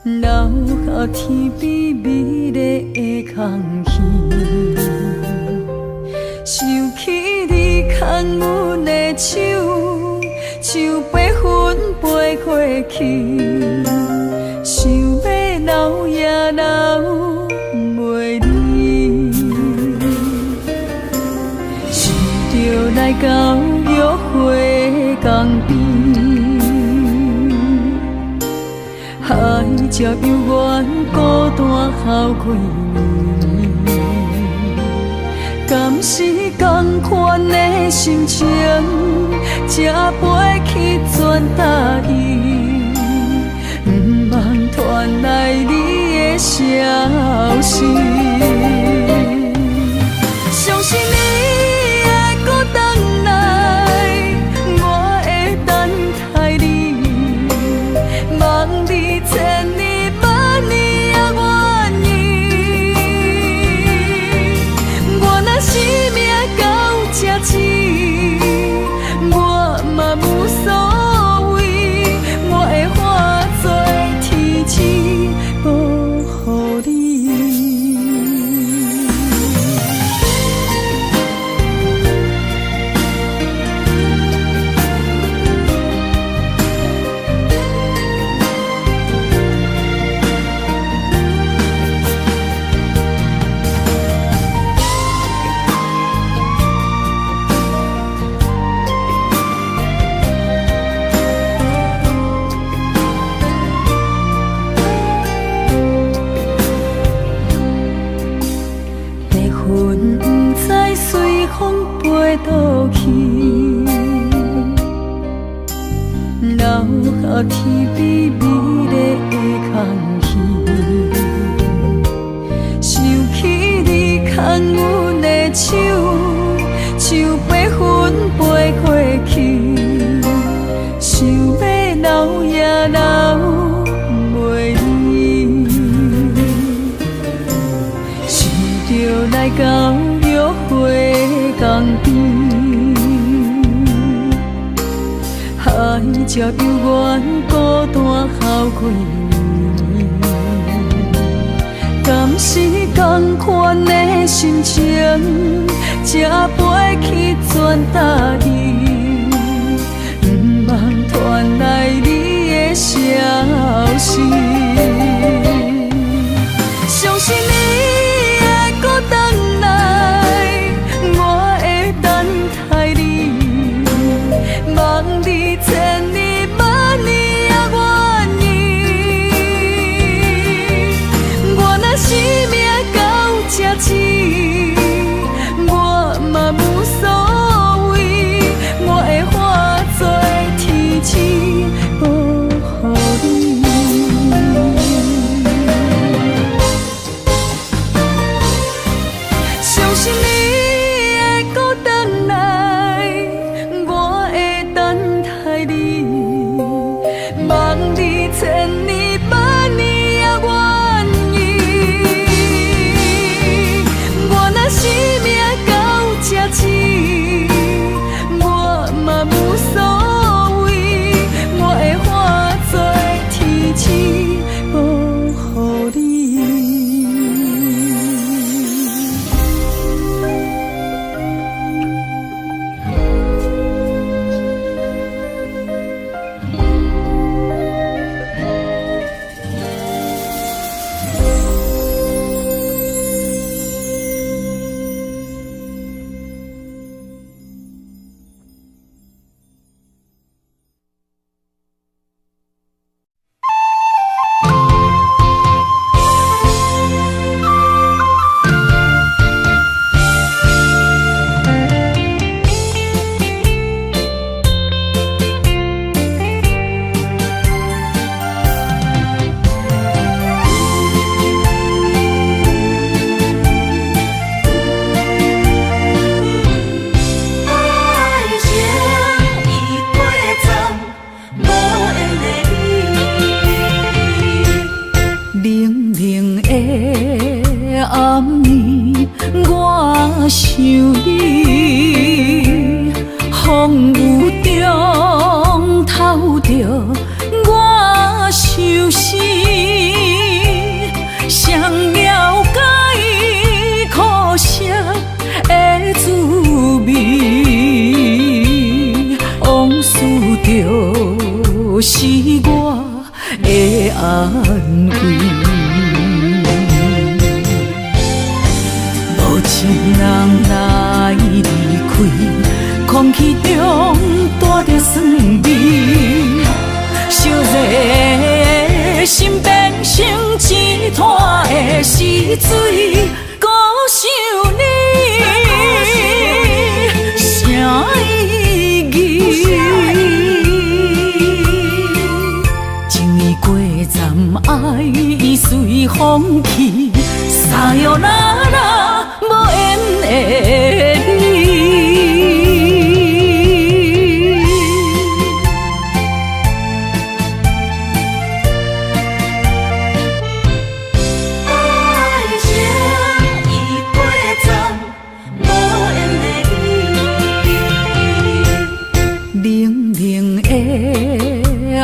留下天边美丽的空气。想起你牵阮的手，像白云飞过去，想要留也留袂离。想着来到约会江边，海才犹原孤单好几年。敢是同款的心情，才飞去全答应，不望传来你的消息。相信你会搁回来，我会等待你，望你千年万年也愿意。我若生命到这止，我嘛无所谓，我会化作天使保护你。白云不知随风飞倒去，留下天边美丽的空气。想起你牵阮的手，像白云飞过去，想要留也留袂离。想着来到约会江边，海才犹原孤单好几年。敢是同款的心情，才飞去全答应，不茫传来你的消息。相信你会搁回来，我会等待你，望你千年万年也愿意。我若生命到这止，我嘛无所谓，我会化作天星保护你。相信你会搁回来，我会等待你，望你千年万年也愿意。我若生命到这止，我嘛无所谓，我会化作天星保护你。冷冷的暗暝，我想你，风雨中透着我相思，谁了解苦涩的滋味？往事就是我的安慰。无情人来离开，空气中带着酸味，烧热的心变成一滩的死水。孤想你，啥意义？情意过站，爱已随风去，撒哟那拉无缘的你。爱情已过站，无缘的你。冷冷的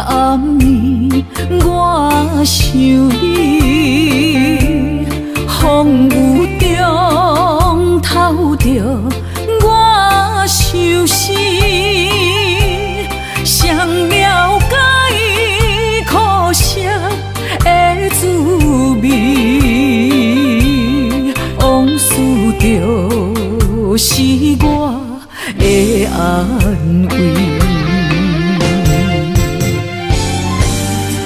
暗暝，我想你，风雨中透着我相思，谁了解苦涩的滋味？往事就是我的安慰。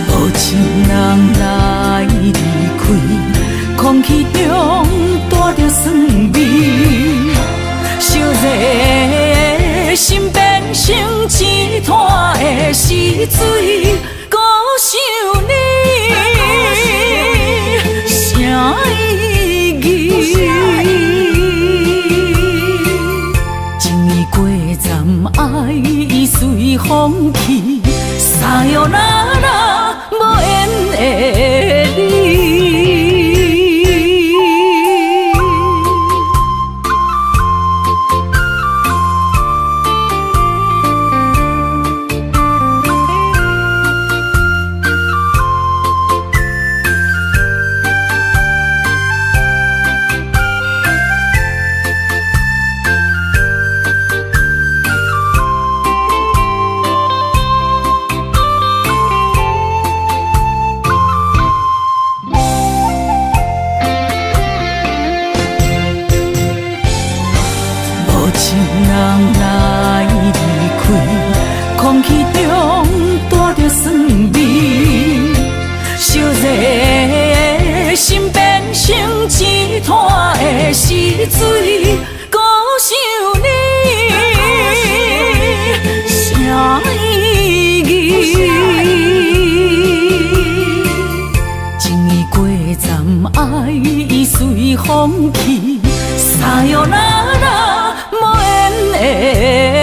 无情人来离开，空气中带着酸味，烧热的心变成一滩的死水。孤想你，啥意义？情意过站，爱已随风去，撒哟那拉无缘的你。拖的是水，孤想你，啥意义？情已过站，爱已随风去，撒哟那拉无缘的。